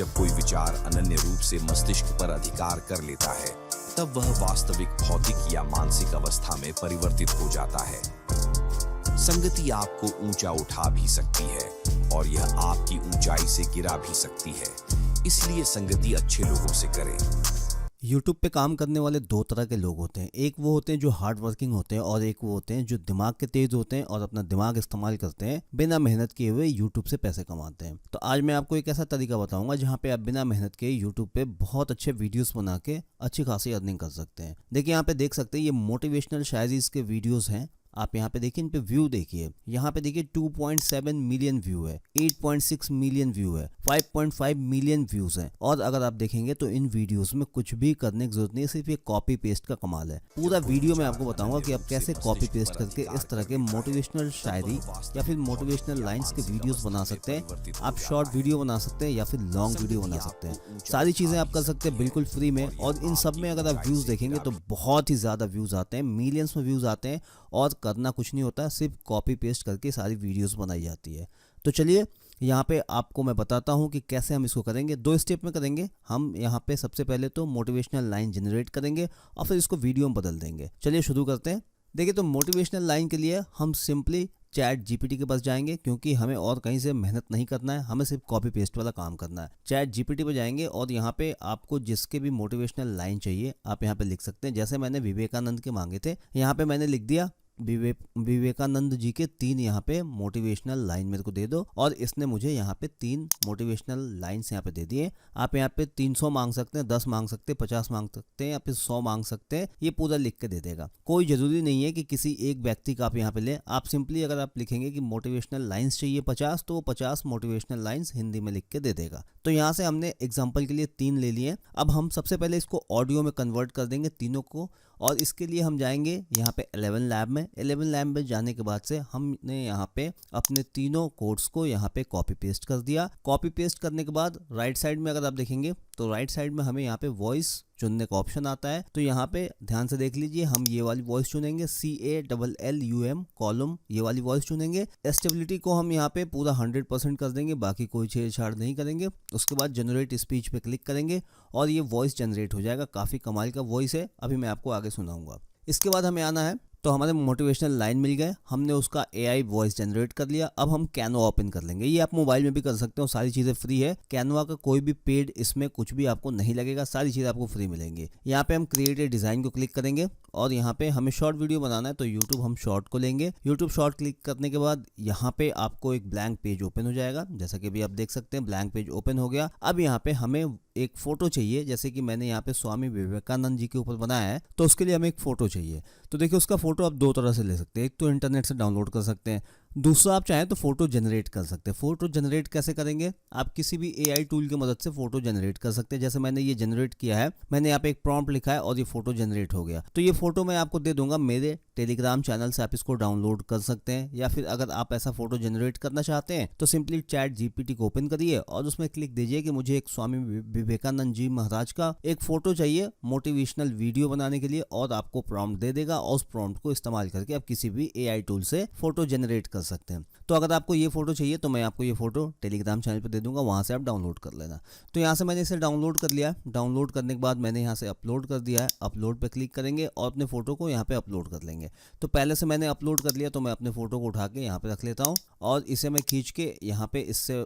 जब कोई विचार अनन्य रूप से मस्तिष्क पर अधिकार कर लेता है, तब वह वास्तविक भौतिक या मानसिक अवस्था में परिवर्तित हो जाता है। संगति आपको ऊंचा उठा भी सकती है और यह आपकी ऊंचाई से गिरा भी सकती है। इसलिए संगति अच्छे लोगों से करें। यूट्यूब पे काम करने वाले दो तरह के लोग होते हैं। एक वो होते हैं जो हार्ड वर्किंग होते हैं और एक वो होते हैं जो दिमाग के तेज होते हैं और अपना दिमाग इस्तेमाल करते हैं, बिना मेहनत किए हुए यूट्यूब से पैसे कमाते हैं। तो आज मैं आपको एक ऐसा तरीका बताऊंगा जहां पे आप बिना मेहनत के यूट्यूब पे बहुत अच्छे वीडियोस बना के अच्छी खासी अर्निंग कर सकते हैं। देखिए यहाँ पे देख सकते हैं, ये मोटिवेशनल शायरीज के वीडियोस हैं। आप यहाँ पे देखिए, इन पे व्यू देखिए। यहाँ पे देखिए 2.7 मिलियन व्यू है, 8.6 मिलियन व्यू है, 5.5 मिलियन व्यूज हैं। और अगर आप देखेंगे तो इन वीडियोस में कुछ भी करने की जरूरत नहीं है, सिर्फ ये कॉपी पेस्ट का कमाल है। पूरा वीडियो में आपको बताऊंगा कि आप कैसे कॉपी पेस्ट करके इस तरह के मोटिवेशनल शायरी या फिर मोटिवेशनल लाइन्स के वीडियोस बना सकते हैं। आप शॉर्ट वीडियो बना सकते हैं या फिर लॉन्ग वीडियो बना सकते हैं। सारी चीजें आप कर सकते हैं बिल्कुल फ्री में। और इन सब में अगर आप व्यूज देखेंगे तो बहुत ही ज्यादा व्यूज आते हैं, मिलियंस में व्यूज आते हैं। और करना कुछ नहीं होता, सिर्फ कॉपी पेस्ट करके सारी वीडियोस बनाई जाती है। तो चलिए यहाँ पे आपको मैं बताता हूँ कि कैसे हम इसको करेंगे। दो स्टेप में करेंगे हम। यहाँ पे सबसे पहले तो मोटिवेशनल लाइन जनरेट करेंगे और फिर इसको वीडियो में बदल देंगे। चलिए शुरू करते हैं। देखिए, तो मोटिवेशनल लाइन के लिए हम सिंपली चैट जीपीटी के पास जाएंगे, क्योंकि हमें और कहीं से मेहनत नहीं करना है, हमें सिर्फ कॉपी पेस्ट वाला काम करना है। चैट जीपीटी पे जाएंगे और यहाँ पे आपको जिसके भी मोटिवेशनल लाइन चाहिए आप यहाँ पे लिख सकते हैं। जैसे मैंने विवेकानंद के मांगे थे, यहाँ पे मैंने लिख दिया विवेकानंद जी के 3 यहाँ पे मोटिवेशनल लाइन मेरे को दे दो। और इसने मुझे यहाँ पे 3 मोटिवेशनल लाइन्स यहाँ पे दे दिए। आप यहाँ पे 300 मांग सकते हैं, 10 मांग सकते हैं, 50 मांग सकते हैं या फिर 100 मांग सकते हैं। ये पूरा लिख के दे देगा। कोई जरूरी नहीं है कि किसी एक व्यक्ति का आप यहाँ पे लें। आप सिंपली अगर आप लिखेंगे कि मोटिवेशनल लाइन्स चाहिए 50, तो वो 50 मोटिवेशनल लाइन्स हिंदी में लिख के दे देगा। तो यहाँ से हमने एग्जाम्पल के लिए 3 ले लिए। अब हम सबसे पहले इसको ऑडियो में कन्वर्ट कर देंगे तीनों को। और इसके लिए हम जाएंगे यहाँ पे 11 लैब में। 11 लैब में जाने के बाद से हमने यहाँ पे अपने तीनों कोड्स को यहाँ पे कॉपी पेस्ट कर दिया। कॉपी पेस्ट करने के बाद राइट साइड में अगर आप देखेंगे तो राइट साइड में हमें यहाँ पे वॉइस चुनने का ऑप्शन आता है। तो यहाँ पे ध्यान से देख लीजिए, हम ये वाली वॉइस चुनेंगे, CALLUM कॉलम, ये वाली वॉइस चुनेंगे। स्टेबिलिटी को हम यहाँ पे पूरा 100% कर देंगे, बाकी कोई छेड़छाड़ नहीं करेंगे। उसके बाद जनरेट स्पीच पे क्लिक करेंगे और ये वॉइस जनरेट हो जाएगा। काफ़ी कमाल का वॉइस है, अभी मैं आपको आगे सुनाऊंगा। इसके बाद हमें आना है, तो हमारे मोटिवेशनल लाइन मिल गए, हमने उसका AI वॉइस जनरेट कर लिया। अब हम कैनवा ओपन कर लेंगे। ये आप मोबाइल में भी कर सकते हो, सारी चीज़ें फ्री है। कैनवा का कोई भी पेड इसमें कुछ भी आपको नहीं लगेगा, सारी चीज़ें आपको फ्री मिलेंगी। यहाँ पे हम क्रिएट ए डिज़ाइन को क्लिक करेंगे और यहाँ पे हमें शॉर्ट वीडियो बनाना है, तो यूट्यूब हम शॉर्ट को लेंगे। यूट्यूब शॉर्ट क्लिक करने के बाद यहाँ पे आपको एक ब्लैंक पेज ओपन हो जाएगा। जैसा कि अभी आप देख सकते हैं ब्लैंक पेज ओपन हो गया। अब यहाँ पे हमें एक फोटो चाहिए, जैसे कि मैंने यहाँ पे स्वामी विवेकानंद जी के ऊपर बनाया है, तो उसके लिए हमें एक फोटो चाहिए। तो देखिए, उसका फोटो आप दो तरह से ले सकते हैं। एक तो इंटरनेट से डाउनलोड कर सकते हैं, दूसरा आप चाहें तो फोटो जनरेट कर सकते हैं। फोटो जनरेट कैसे करेंगे? आप किसी भी AI टूल की मदद से फोटो जनरेट कर सकते हैं। जैसे मैंने ये जनरेट किया है, मैंने यहाँ पे एक प्रॉम्प्ट लिखा है और ये फोटो जनरेट हो गया। तो ये फोटो मैं आपको दे दूंगा मेरे टेलीग्राम चैनल से, आप इसको डाउनलोड कर सकते हैं। या फिर अगर आप ऐसा फोटो जनरेट करना चाहते हैं तो सिंपली चैट जीपीटी को ओपन करिए और उसमें क्लिक दीजिए कि मुझे एक स्वामी विवेकानंद जी महाराज का एक फोटो चाहिए मोटिवेशनल वीडियो बनाने के लिए, और आपको प्रॉम्प्ट दे देगा। और उस प्रॉम्प्ट को इस्तेमाल करके आप किसी भी AI टूल से फोटो जनरेट कर सकते हैं। तो अगर आपको ये फोटो चाहिए तो मैं आपको ये फोटो टेलीग्राम चैनल पे दे दूंगा, वहां से आप डाउनलोड कर लेना। तो यहाँ से मैंने इसे डाउनलोड कर लिया। डाउनलोड करने के बाद मैंने यहाँ से अपलोड कर दिया है। अपलोड पे क्लिक करेंगे और अपने फोटो को यहाँ पे अपलोड कर लेंगे। तो पहले से मैंने अपलोड कर लिया, तो मैं अपने फोटो को उठा के यहाँ पे रख लेता हूँ और इसे मैं खींच के यहाँ पे इससे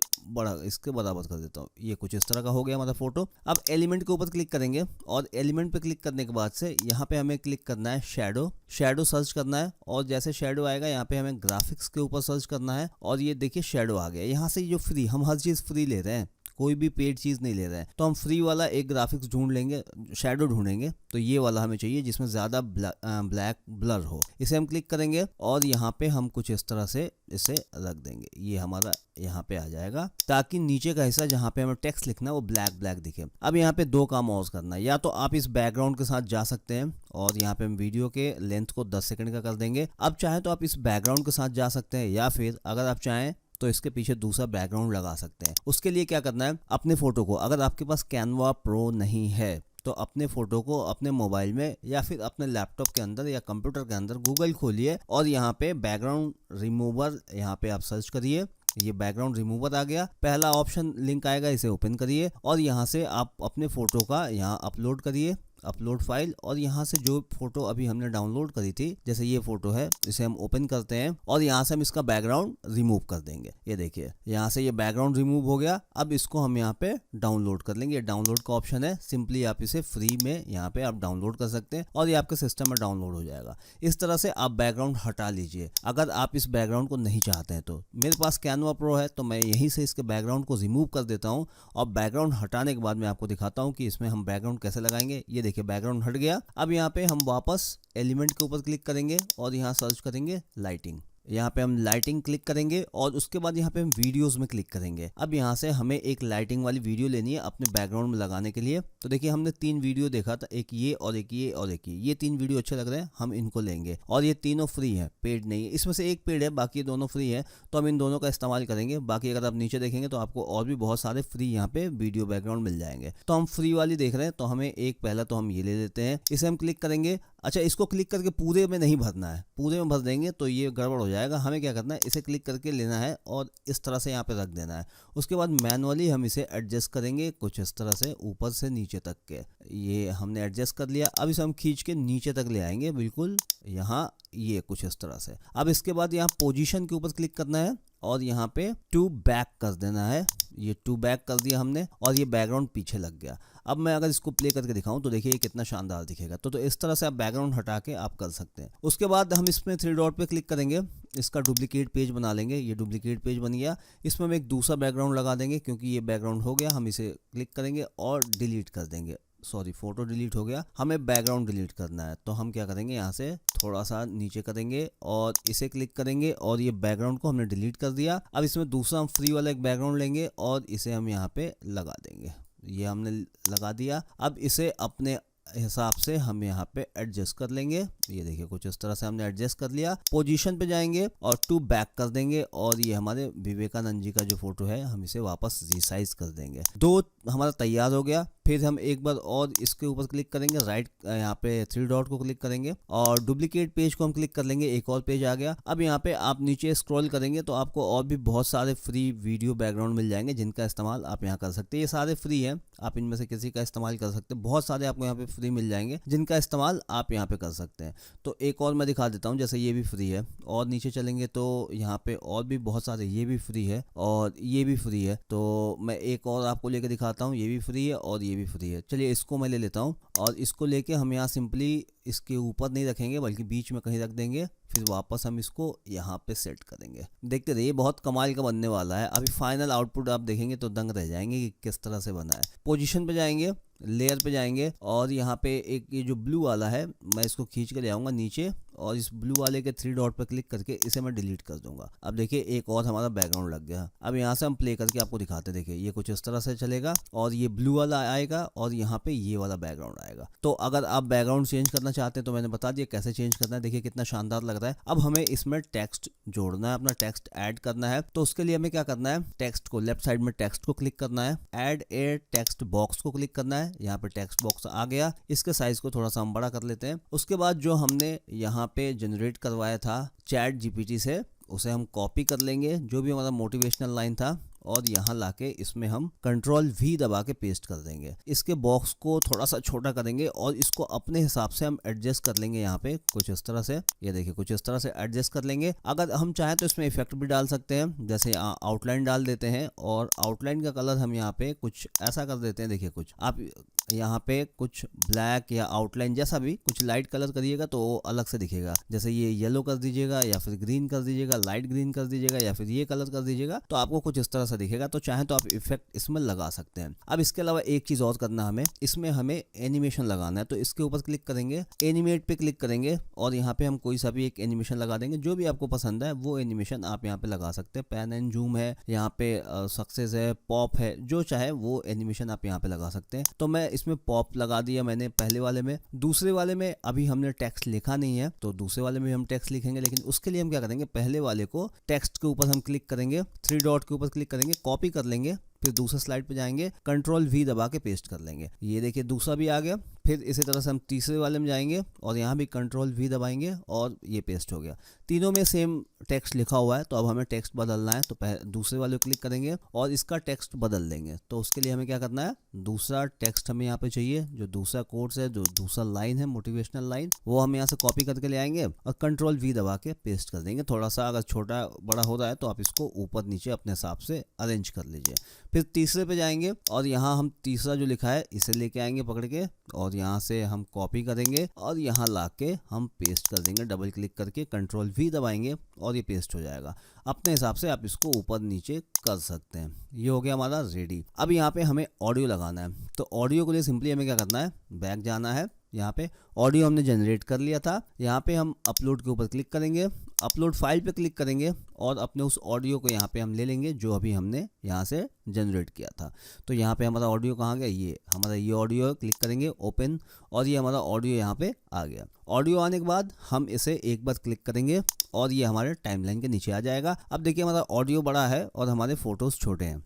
इसके बराबर कर देता हूँ। ये कुछ इस तरह का हो गया हमारा फोटो। अब एलिमेंट के ऊपर क्लिक करेंगे और एलिमेंट पे क्लिक करने के बाद से यहाँ पे हमें क्लिक करना है शैडो सर्च करना है। और जैसे शैडो आएगा यहाँ पे हमें ग्राफिक्स के ऊपर सर्च करना है और ये देखिए शैडो आ गया। यहाँ से जो फ्री, हम हर चीज़ फ्री ले रहे हैं, कोई भी पेड चीज़ नहीं ले रहे हैं। तो हम फ्री वाला एक ग्राफिक्स ढूंढ लेंगे, शैडो ढूंढेंगे। तो ये वाला हमें चाहिए जिसमें ज़्यादा ब्लैक ब्लर हो। इसे हम क्लिक करेंगे और यहाँ पे हम कुछ इस तरह से इसे रख देंगे। ये हमारा यहाँ पे आ जाएगा, ताकि नीचे का हिस्सा जहाँ पे हमें टेक्स्ट लिखना है वो ब्लैक दिखे। अब यहाँ पे 2 काम और करना है। या तो आप इस बैकग्राउंड के साथ जा सकते हैं और यहाँ पे हम वीडियो के लेंथ को 10 सेकंड का कर देंगे। अब चाहे तो आप इस बैकग्राउंड के साथ जा सकते हैं, या फिर अगर आप चाहें तो इसके पीछे दूसरा बैकग्राउंड लगा सकते हैं। उसके लिए क्या करना है, अपने फोटो को, अगर आपके पास कैनवा प्रो नहीं है तो अपने फोटो को अपने मोबाइल में या फिर अपने लैपटॉप के अंदर या कंप्यूटर के अंदर गूगल खोलिए और यहाँ पे बैकग्राउंड रिमूवर यहाँ पे आप सर्च करिए ये बैकग्राउंड रिमूवर आ गया। पहला ऑप्शन लिंक आएगा, इसे ओपन करिए और यहाँ से आप अपने फोटो का यहाँ अपलोड करिए, अपलोड फाइल, और यहाँ से जो फोटो अभी हमने डाउनलोड करी थी, जैसे ये फोटो है, इसे हम ओपन करते हैं और यहाँ से हम इसका बैकग्राउंड रिमूव कर देंगे। ये देखिए यहाँ से ये बैकग्राउंड रिमूव हो गया। अब इसको हम यहाँ पे डाउनलोड कर लेंगे। ये डाउनलोड का ऑप्शन है, सिंपली आप इसे फ्री में यहाँ पे आप डाउनलोड कर सकते हैं और ये आपके सिस्टम में डाउनलोड हो जाएगा। इस तरह से आप बैकग्राउंड हटा लीजिए अगर आप इस बैकग्राउंड को नहीं चाहते हैं तो। मेरे पास कैनवा प्रो है तो मैं यहीं से इसके बैकग्राउंड को रिमूव कर देता हूँ और बैकग्राउंड हटाने के बाद मैं आपको दिखाता हूँ कि इसमें हम बैकग्राउंड कैसे लगाएंगे। ये देखिए बैकग्राउंड हट गया। अब यहाँ पे हम वापस एलिमेंट के ऊपर क्लिक करेंगे और यहाँ सर्च करेंगे लाइटिंग। यहाँ पे हम लाइटिंग क्लिक करेंगे और उसके बाद यहाँ पे हम वीडियोस में क्लिक करेंगे। अब यहाँ से हमें एक लाइटिंग वाली वीडियो लेनी है अपने बैकग्राउंड में लगाने के लिए। तो देखिए हमने 3 वीडियो देखा था, एक ये और एक ये और एक ये 3 वीडियो अच्छे लग रहे हैं, हम इनको लेंगे और ये तीनों फ्री है, पेड नहीं है। इसमें से एक पेड है, बाकी दोनों फ्री है, तो हम इन दोनों का इस्तेमाल करेंगे। बाकी अगर आप नीचे देखेंगे तो आपको और भी बहुत सारे फ्री यहाँ पे वीडियो बैकग्राउंड मिल जाएंगे। तो हम फ्री वाली देख रहे हैं तो हमें एक पहला तो हम ये ले लेते हैं, इसे हम क्लिक करेंगे। अच्छा, इसको क्लिक करके पूरे में नहीं भरना है, पूरे में भर देंगे तो ये गड़बड़ हो जाएगा। हमें क्या करना है, इसे क्लिक करके लेना है और इस तरह से यहाँ पे रख देना है। उसके बाद मैनुअली हम इसे एडजस्ट करेंगे कुछ इस तरह से ऊपर से नीचे तक के। ये हमने एडजस्ट कर लिया। अब इसे हम खींच के नीचे तक ले आएंगे, बिल्कुल यहाँ, ये कुछ इस तरह से। अब इसके बाद यहाँ पोजीशन के ऊपर क्लिक करना है और यहाँ पे टू बैक कर देना है। ये टू बैक कर दिया हमने और ये बैकग्राउंड पीछे लग गया। अब मैं अगर इसको प्ले करके दिखाऊं तो देखिए ये कितना शानदार दिखेगा। तो इस तरह से आप बैकग्राउंड हटा के आप कर सकते हैं। उसके बाद हम इसमें 3 डॉट पे क्लिक करेंगे, इसका डुप्लीकेट पेज बना लेंगे। ये डुप्लीकेट पेज बन गया। इसमें हम एक दूसरा बैकग्राउंड लगा देंगे क्योंकि ये बैकग्राउंड हो गया। हम इसे क्लिक करेंगे और डिलीट कर देंगे। सॉरी, फोटो डिलीट हो गया, हमें बैकग्राउंड डिलीट करना है। तो हम क्या करेंगे, यहाँ से थोड़ा सा नीचे करेंगे और इसे क्लिक करेंगे और ये बैकग्राउंड को हमने डिलीट कर दिया। अब इसमें दूसरा हम फ्री वाला एक बैकग्राउंड लेंगे और इसे हम यहाँ पे लगा देंगे। ये हमने लगा दिया। अब इसे अपने हिसाब से हम यहाँ पे एडजस्ट कर लेंगे। ये देखिए कुछ इस तरह से हमने एडजस्ट कर लिया। पोजीशन पे जाएंगे और टू बैक कर देंगे और ये हमारे विवेकानंद जी का जो फोटो है हम इसे वापस रिसाइज कर देंगे। 2 हमारा तैयार हो गया। फिर हम एक बार और इसके ऊपर क्लिक करेंगे, राइट यहाँ पे 3 डॉट को क्लिक करेंगे और डुप्लीकेट पेज को हम क्लिक कर लेंगे। एक और पेज आ गया। अब यहाँ पे आप नीचे स्क्रॉल करेंगे तो आपको और भी बहुत सारे फ्री वीडियो बैकग्राउंड मिल जाएंगे जिनका इस्तेमाल आप यहाँ कर सकते हैं। ये सारे फ्री हैं, आप इनमें से किसी का इस्तेमाल कर सकते हैं। बहुत सारे आपको यहाँ पे फ्री मिल जाएंगे जिनका इस्तेमाल आप यहाँ पे कर सकते हैं। तो एक और मैं दिखा देता हूँ, जैसे ये भी फ्री है और नीचे चलेंगे तो यहाँ पे और भी बहुत सारे, ये भी फ्री है और ये भी फ्री है। तो मैं एक और आपको लेके दिखाता हूँ, ये भी फ्री है और ये भी फ्री है। चलिए इसको मैं ले लेता हूँ और इसको लेके हम यहाँ सिंपली इसके ऊपर नहीं रखेंगे बल्कि बीच में कहीं रख देंगे। फिर वापस हम इसको यहाँ पे सेट करेंगे। देखते रहिए, बहुत कमाल का बनने वाला है। अभी फाइनल आउटपुट आप देखेंगे तो दंग रह जाएंगे कि किस तरह से बना है। पोजीशन पे जाएंगे, लेयर पे जाएंगे और यहाँ पे एक ये जो ब्लू वाला है मैं इसको खींच के ले आऊँगा नीचे और इस ब्लू वाले के 3 डॉट पर क्लिक करके इसे मैं डिलीट कर दूंगा। अब देखिए एक और हमारा बैकग्राउंड लग गया। अब यहाँ से हम प्ले करके आपको दिखाते, देखिए ये कुछ इस तरह से चलेगा और ये ब्लू वाला आएगा और यहाँ पे ये वाला बैकग्राउंड आएगा। तो अगर आप बैकग्राउंड चेंज करना चाहते हैं तो मैंने बता दिया कैसे चेंज करना है। देखिए कितना शानदार लग रहा है। अब हमें इसमें टेक्स्ट जोड़ना है, अपना टेक्स्ट ऐड करना है। तो उसके लिए हमें क्या करना है, टेक्स्ट को लेफ्ट साइड में टेक्स्ट को क्लिक करना है, ऐड ए टेक्स्ट बॉक्स को क्लिक करना है। यहाँ पे टेक्स्ट बॉक्स आ गया। इसके साइज को थोड़ा सा हम बड़ा कर लेते हैं। उसके बाद जो हमने यहाँ पे जनरेट करवाया था चैट जीपीटी से, उसे हम कॉपी कर लेंगे, जो भी हमारा मोटिवेशनल लाइन था, और यहाँ लाके इसमें हम Ctrl+V दबा के पेस्ट कर देंगे। इसके बॉक्स को थोड़ा सा छोटा करेंगे और इसको अपने हिसाब से हम एडजस्ट कर लेंगे। यहाँ पे कुछ इस तरह से, ये देखिए कुछ इस तरह से एडजस्ट कर लेंगे। अगर हम चाहें तो इसमें इफेक्ट भी डाल सकते हैं, जैसे आउटलाइन डाल देते हैं और आउटलाइन का कलर हम यहाँ पे कुछ ऐसा कर देते हैं। देखिए कुछ आप यहाँ पे कुछ ब्लैक या आउटलाइन जैसा भी कुछ लाइट कलर करिएगा तो वो अलग से दिखेगा। जैसे ये येलो कर दीजिएगा या फिर ग्रीन कर दीजिएगा, लाइट ग्रीन कर दीजिएगा या फिर ये कलर कर दीजिएगा, तो आपको कुछ इस तरह से दिखेगा। तो चाहे तो आप इफेक्ट इसमें लगा सकते हैं। अब इसके अलावा एक चीज और करना, हमें इसमें हमें एनिमेशन लगाना है। तो इसके ऊपर क्लिक करेंगे, एनिमेट पे क्लिक करेंगे और यहाँ पे हम कोई सा भी एक एनिमेशन लगा देंगे। जो भी आपको पसंद है वो एनिमेशन आप यहाँ पे लगा सकते हैं। पैन एंड जूम है, यहाँ पे सक्सेस है, पॉप है, जो चाहे वो एनिमेशन आप यहाँ पे लगा सकते हैं। तो मैं इसमें पॉप लगा दिया मैंने पहले वाले में। दूसरे वाले में अभी हमने टेक्स्ट लिखा नहीं है तो दूसरे वाले में हम टेक्स्ट लिखेंगे, लेकिन उसके लिए हम क्या करेंगे, पहले वाले को टेक्स्ट के ऊपर हम क्लिक करेंगे, 3 डॉट के ऊपर क्लिक करेंगे, कॉपी कर लेंगे, फिर दूसरे स्लाइड पे जाएंगे, Ctrl+V दबा के पेस्ट कर लेंगे। ये देखिए दूसरा भी आ गया। फिर इसी तरह से हम तीसरे वाले में जाएंगे और यहाँ भी Ctrl+V दबाएंगे और ये पेस्ट हो गया। तीनों में सेम टेक्स्ट लिखा हुआ है, तो अब हमें टेक्स्ट बदलना है, तो दूसरे वाले को क्लिक करेंगे और इसका टेक्स्ट बदल देंगे। तो उसके लिए हमें क्या करना है, दूसरा टेक्स्ट हमें यहाँ पे चाहिए, जो दूसरा कोर्स है, जो दूसरा लाइन है मोटिवेशनल लाइन, वो हम यहाँ से कॉपी करके ले आएंगे और Ctrl+V दबा के पेस्ट कर देंगे। थोड़ा सा अगर छोटा बड़ा हो रहा है तो आप इसको ऊपर नीचे अपने हिसाब से अरेंज कर लीजिए। फिर तीसरे पे जाएंगे और यहाँ हम तीसरा जो लिखा है इसे लेके आएंगे पकड़ के और यहाँ से हम कॉपी करेंगे और यहाँ ला के हम पेस्ट कर देंगे। डबल क्लिक करके Ctrl+V दबाएंगे और ये पेस्ट हो जाएगा। अपने हिसाब से आप इसको ऊपर नीचे कर सकते हैं। ये हो गया हमारा रेडी। अब यहाँ पे हमें ऑडियो लगाना है, तो ऑडियो के लिए सिंपली हमें क्या करना है, बैक जाना है। यहाँ पे ऑडियो हमने जनरेट कर लिया था, यहाँ पे हम अपलोड के ऊपर क्लिक करेंगे, अपलोड फाइल पे क्लिक करेंगे और अपने उस ऑडियो को यहाँ पे हम ले लेंगे जो अभी हमने यहाँ से जनरेट किया था। तो यहाँ पे हमारा ऑडियो कहाँ गया, ये हमारा ये ऑडियो, क्लिक करेंगे ओपन और ये हमारा ऑडियो यहाँ पे आ गया। ऑडियो आने के बाद हम इसे एक बार क्लिक करेंगे और ये हमारे टाइमलाइन के नीचे आ जाएगा। अब देखिए हमारा ऑडियो बड़ा है और हमारे फोटोज़ छोटे हैं,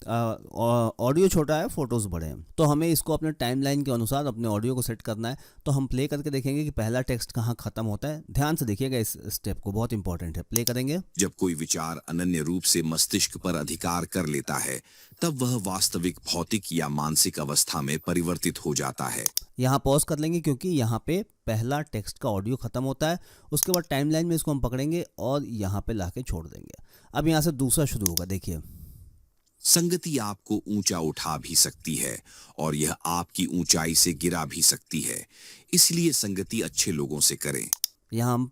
ऑडियो छोटा है फोटोज़ बड़े हैं, तो हमें इसको अपने टाइमलाइन के अनुसार अपने ऑडियो को सेट करना है। तो हम प्ले करके देखेंगे कि पहला टेक्स्ट कहाँ ख़त्म होता है। ध्यान से देखिएगा इस स्टेप को, बहुत इंपॉर्टेंट है। प्ले करेंगे। जब कोई विचार अनन्य रूप से मस्तिष्क पर अधिकार कर लेता है, तब वह वास्तविक भौतिक या मानसिक अवस्था में परिवर्तित हो जाता है। यहाँ पॉज कर लेंगे क्योंकि यहाँ पे पहला टेक्स्ट का ऑडियो खत्म होता है। उसके बाद टाइमलाइन में इसको हम पकड़ेंगे और यहाँ पे लाके छोड़ देंगे। अब यहाँ से दूसरा शुरू होगा। देखिए, संगति आपको ऊंचा उठा भी सकती है और यह आपकी ऊंचाई से गिरा भी सकती है, इसलिए संगति अच्छे लोगों से करें। यहाँ हम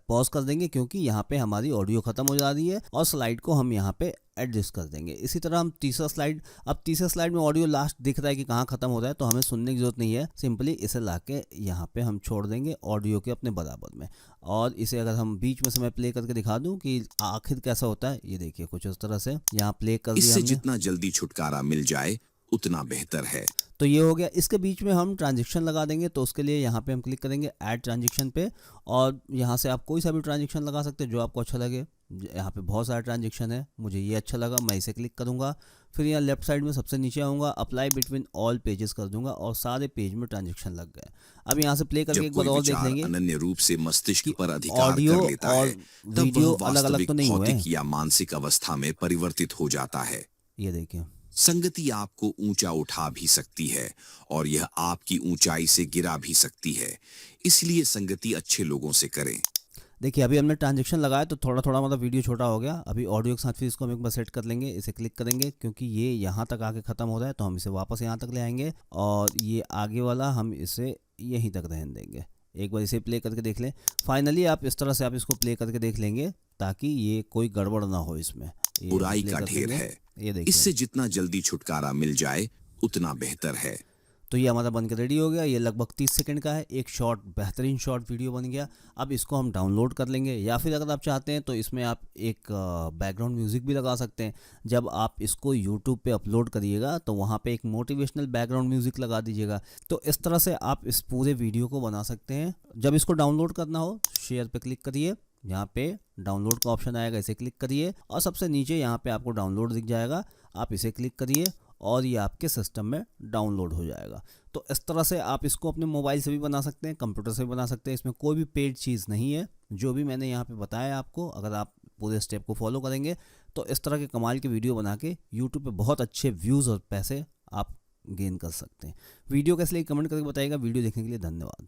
पॉज कर देंगे क्योंकि यहाँ पे हमारी ऑडियो ख़त्म हो जा रही है और स्लाइड को हम यहाँ पे एडजस्ट कर देंगे। इसी तरह हम तीसरा स्लाइड, अब तीसरा स्लाइड में ऑडियो लास्ट दिख रहा है कि कहाँ ख़त्म हो रहा है, तो हमें सुनने की ज़रूरत नहीं है। सिंपली इसे लाके यहाँ पे हम छोड़ देंगे ऑडियो के अपने बराबर में। और इसे अगर हम बीच में से मैं प्ले करके दिखा दूँ कि आखिर कैसा होता है, ये देखिए कुछ इस तरह से यहाँ प्ले कर दिया। इससे जितना जल्दी छुटकारा मिल जाए उतना बेहतर है। तो ये हो गया। इसके बीच में हम ट्रांजेक्शन लगा देंगे, तो उसके लिए यहाँ पे हम क्लिक करेंगे ऐड ट्रांजेक्शन पे और यहाँ से आप कोई सा भी ट्रांजेक्शन लगा सकते हैं जो आपको अच्छा लगे। यहाँ पे बहुत सारे ट्रांजेक्शन है, मुझे ये अच्छा लगा, मैं इसे क्लिक करूँगा। फिर यहाँ लेफ्ट साइड में सबसे नीचे आऊँगा, अप्लाई बिटवीन ऑल पेजेस कर दूंगा और सारे पेज में ट्रांजेक्शन लग गए। अब यहाँ से प्ले करके एक बार और देख लेंगे। अनन्य रूप से मस्तिष्क पर अधिकार ऑडियो कर लेता और है, वीडियो अलग अलग तो नहीं हुए हैं। या मानसिक अवस्था में परिवर्तित हो जाता है। ये देखिए, संगति आपको ऊंचा उठा भी सकती है और यह आपकी ऊंचाई से गिरा भी सकती है, इसलिए संगति अच्छे लोगों से करें। देखिए अभी हमने ट्रांजेक्शन लगाया तो थोड़ा थोड़ा मतलब वीडियो छोटा हो गया। अभी ऑडियो के साथ फिर इसको हम एक बार सेट कर लेंगे। इसे क्लिक करेंगे क्योंकि ये यहाँ तक आके ख़त्म हो रहा है, तो हम इसे वापस यहाँ तक ले आएंगे और ये आगे वाला हम इसे यहीं तक रहने देंगे। एक बार इसे प्ले करके देख लें। फाइनली आप इस तरह से आप इसको प्ले करके देख लेंगे ताकि ये कोई गड़बड़ ना हो इसमें। बुराई का ढेर है, ये देखिए, इससे जितना जल्दी छुटकारा मिल जाए उतना बेहतर है। तो ये हमारा बनकर रेडी हो गया। ये लगभग 30 सेकंड का है, एक शॉर्ट बेहतरीन शॉर्ट वीडियो बन गया। अब इसको हम डाउनलोड कर लेंगे या फिर अगर आप चाहते हैं तो इसमें आप एक बैकग्राउंड म्यूज़िक भी लगा सकते हैं। जब आप इसको यूट्यूब पे अपलोड करिएगा तो वहाँ पे एक मोटिवेशनल बैकग्राउंड म्यूज़िक लगा दीजिएगा। तो इस तरह से आप इस पूरे वीडियो को बना सकते हैं। जब इसको डाउनलोड करना हो, शेयर पे क्लिक करिए, यहाँ पे डाउनलोड का ऑप्शन आएगा, इसे क्लिक करिए और सबसे नीचे यहाँ पे आपको डाउनलोड दिख जाएगा, आप इसे क्लिक करिए और ये आपके सिस्टम में डाउनलोड हो जाएगा। तो इस तरह से आप इसको अपने मोबाइल से भी बना सकते हैं, कंप्यूटर से भी बना सकते हैं। इसमें कोई भी पेड चीज़ नहीं है। जो भी मैंने यहाँ पे बताया आपको, अगर आप पूरे स्टेप को फॉलो करेंगे तो इस तरह के कमाल के वीडियो बना के यूट्यूब पे बहुत अच्छे व्यूज़ और पैसे आप गेन कर सकते हैं। वीडियो कैसे लगी कमेंट करके बताइएगा। वीडियो देखने के लिए धन्यवाद।